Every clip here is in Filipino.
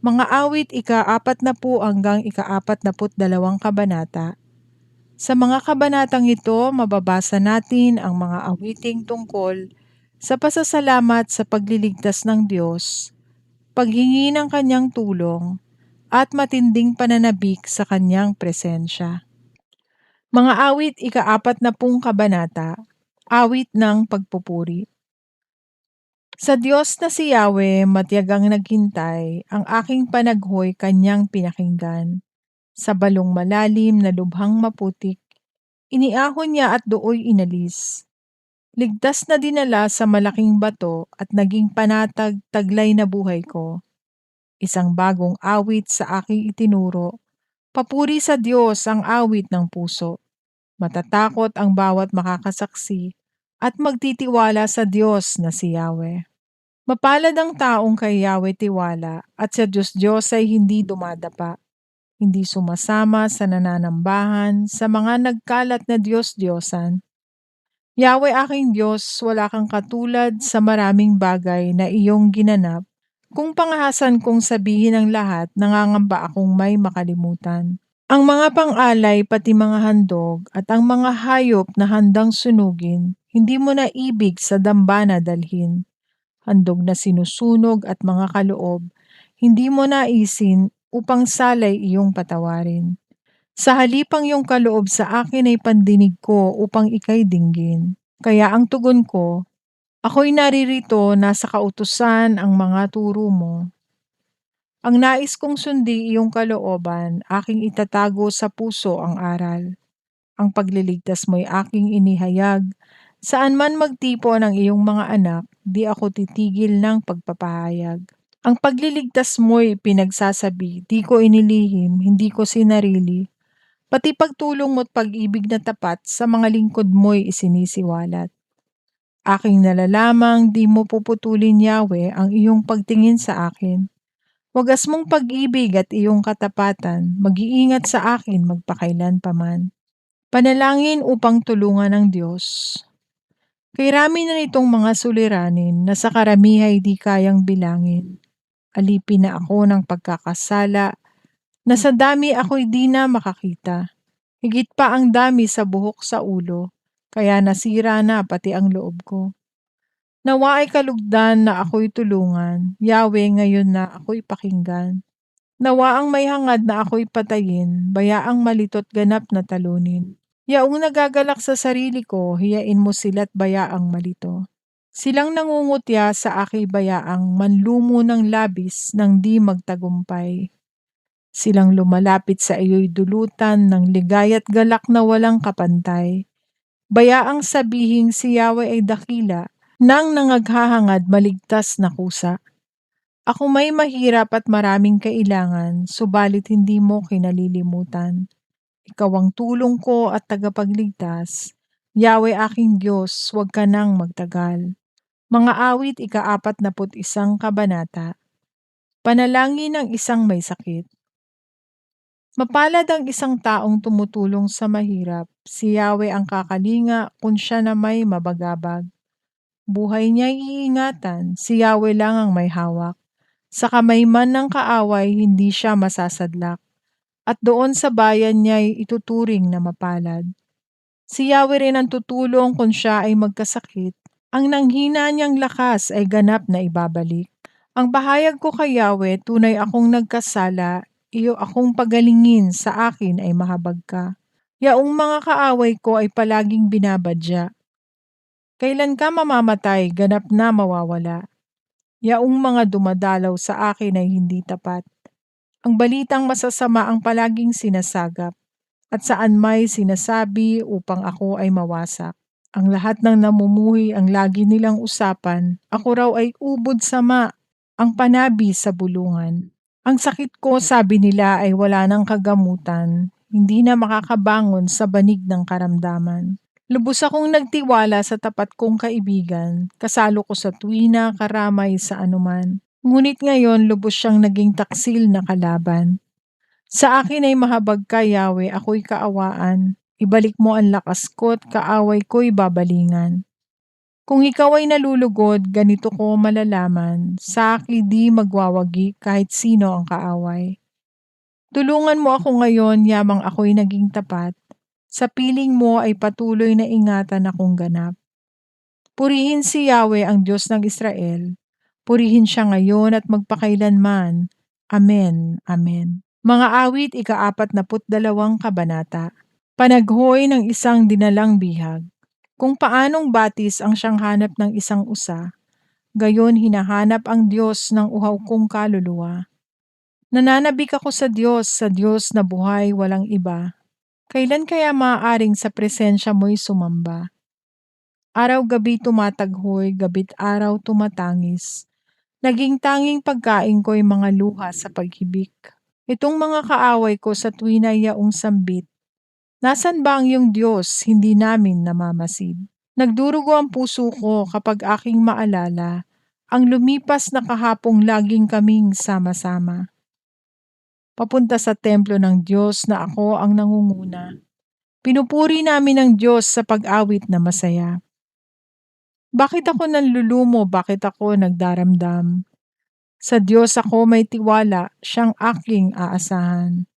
Mga awit ika-4 na po hanggang ika-42 kabanata. Sa mga kabanatang ito, mababasa natin ang mga awiting tungkol sa pasasalamat sa pagliligtas ng Diyos, paghingi ng kanyang tulong, at matinding pananabik sa kanyang presensya. Mga awit ika-40 kabanata, awit ng pagpupuri. Sa Diyos na si Yahweh matiyagang naghintay, ang aking panaghoy kanyang pinakinggan. Sa balong malalim na lubhang maputik, iniahon niya at dooy inalis. Ligtas na dinala sa malaking bato at naging panatag taglay na buhay ko. Isang bagong awit sa aking itinuro, papuri sa Diyos ang awit ng puso. Matatakot ang bawat makakasaksi at magtitiwala sa Diyos na si Yahweh. Mapalad ang taong kay Yahweh tiwala at sa Diyos ay hindi dumadapa. Hindi sumasama sa nananambahan sa mga nagkalat na Diyos-Diyosan. Yahweh aking Diyos, wala kang katulad sa maraming bagay na iyong ginanap. Kung pangahasan kong sabihin ang lahat, nangangamba akong may makalimutan. Ang mga pang-alay pati mga handog at ang mga hayop na handang sunugin, hindi mo na ibig sa dambana dalhin. Handog na sinusunog at mga kaloob, hindi mo naisin upang salay iyong patawarin. Sa halipang iyong kaloob sa akin ay pandinig ko upang ikay dinggin. Kaya ang tugon ko, ako'y naririto na sa kautusan ang mga turo mo. Ang nais kong sundi iyong kalooban, aking itatago sa puso ang aral. Ang pagliligtas mo'y aking inihayag. Saan man magtipon ang iyong mga anak, di ako titigil ng pagpapahayag. Ang pagliligtas mo'y pinagsasabi, di ko inilihim, hindi ko sinarili. Pati pagtulong mo't pag-ibig na tapat sa mga lingkod mo'y isinisiwalat. Aking nalalamang di mo puputulin, Yahweh, ang iyong pagtingin sa akin. Wagas mong pag-ibig at iyong katapatan, mag-iingat sa akin magpakailan paman. Panalangin upang tulungan ng Diyos. Kay rami na nitong mga suliranin na sa karamihay di kayang bilangin. Alipin na ako ng pagkakasala, na sa dami ako'y di na makakita. Higit pa ang dami sa buhok sa ulo, kaya nasira na pati ang loob ko. Nawa ay kalugdan na ako'y tulungan, Yahweh ngayon na ako'y pakinggan. Nawa ang may hangad na ako'y patayin, bayaang malitot ganap na talunin. Yaong nagagalak sa sarili ko, hiyain mo sila't bayaang malito. Silang nangungutya sa aking bayaang manlumo ng labis ng di magtagumpay. Silang lumalapit sa iyo'y dulutan ng ligaya't galak na walang kapantay. Bayaang sabihing si Yahweh ay dakila, nang nangaghahangad maligtas na kusa. Ako may mahirap at maraming kailangan, subalit hindi mo kinalilimutan. Ikaw ang tulong ko at tagapagligtas. Yahweh aking Diyos, huwag ka nang magtagal. Mga awit ika-41 kabanata. Panalangin ng isang may sakit. Mapalad ang isang taong tumutulong sa mahirap. Si Yahweh ang kakalinga kung siya na may mabagabag. Buhay niya'y iingatan, si Yahweh lang ang may hawak. Sa kamay man ng kaaway, hindi siya masasadlak. At doon sa bayan niya'y ituturing na mapalad. Si Yahweh rin ang tutulong kung siya ay magkasakit. Ang nanghina niyang lakas ay ganap na ibabalik. Ang bahayag ko kay Yahweh, tunay akong nagkasala, iyo akong pagalingin, sa akin ay mahabag ka. Yaong mga kaaway ko ay palaging binabadya. Kailan ka mamamatay, ganap na mawawala. Yaong mga dumadalaw sa akin ay hindi tapat. Ang balitang masasama ang palaging sinasagap, at saan may sinasabi upang ako ay mawasak. Ang lahat ng namumuhi ang lagi nilang usapan, ako raw ay ubod sama, ang panabi sa bulungan. Ang sakit ko, sabi nila, ay wala ng kagamutan, hindi na makakabangon sa banig ng karamdaman. Lubos akong nagtiwala sa tapat kong kaibigan, kasalo ko sa tuwina, karamay sa anuman. Ngunit ngayon lubos siyang naging taksil na kalaban. Sa akin ay mahabag ka, Yahweh, ako'y kaawaan. Ibalik mo ang lakas ko't kaaway ko'y babalingan. Kung ikaw ay nalulugod, ganito ko malalaman, sa akin di magwawagi kahit sino ang kaaway. Tulungan mo ako ngayon, yamang ako'y naging tapat. Sa piling mo ay patuloy na ingatan akong ganap. Purihin si Yahweh ang Diyos ng Israel. Purihin siya ngayon at magpakailanman. Amen. Amen. Mga awit ika-42 kabanata. Panaghoy ng isang dinalang bihag. Kung paanong batis ang siyang hanap ng isang usa, gayon hinahanap ang Diyos ng uhaw kong kaluluwa. Nananabik ako sa Diyos na buhay walang iba. Kailan kaya maaaring sa presensya mo'y sumamba? Araw-gabi tumataghoy, gabit araw tumatangis. Naging tanging pagkain ko'y mga luha sa paghibik. Itong mga kaaway ko sa tuwi na yaong sambit, nasan ba ang iyong Diyos, hindi namin namamasid? Nagdurugo ang puso ko kapag aking maalala ang lumipas na kahapong laging kaming sama-sama. Papunta sa templo ng Diyos na ako ang nangunguna. Pinupuri namin ang Diyos sa pag-awit na masaya. Bakit ako nanlulumo? Bakit ako nagdaramdam? Sa Diyos ako may tiwala, siyang aking aasahan.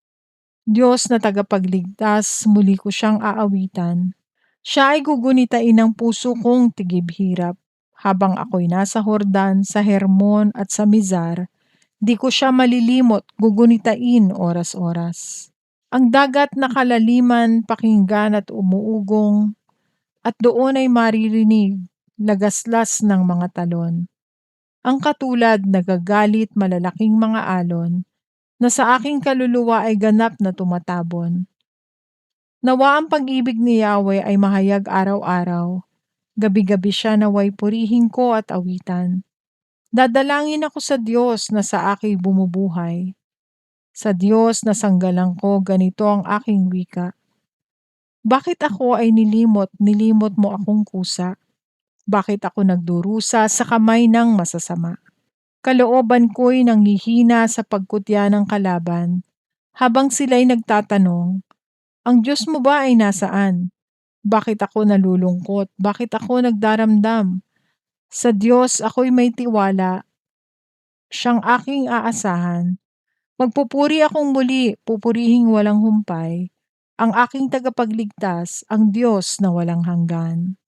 Diyos na tagapagligtas, muli ko siyang aawitan. Siya ay gugunitain ng puso kong tigib-hirap. Habang ako'y nasa Hordan, sa Hermon at sa Mizar, di ko siya malilimot, gugunitain oras-oras. Ang dagat na kalaliman, pakinggan at umuugong, at doon ay maririnig, lagaslas ng mga talon. Ang katulad nagagalit malalaking mga alon, na sa aking kaluluwa ay ganap na tumatabon. Nawa ang pag-ibig ni Yahweh ay mahayag araw-araw. Gabi-gabi siya naway purihin ko at awitan. Dadalangin ako sa Diyos na sa aking bumubuhay. Sa Diyos na sanggalang ko, ganito ang aking wika. Bakit ako ay nilimot mo akong kusa? Bakit ako nagdurusa sa kamay ng masasama? Kalooban ko'y nanghihina sa pagkutya ng kalaban. Habang sila'y nagtatanong, ang Diyos mo ba ay nasaan? Bakit ako nalulungkot? Bakit ako nagdaramdam? Sa Diyos ako'y may tiwala, siyang aking aasahan. Magpupuri akong muli, pupurihing walang humpay, ang aking tagapagligtas, ang Diyos na walang hanggan.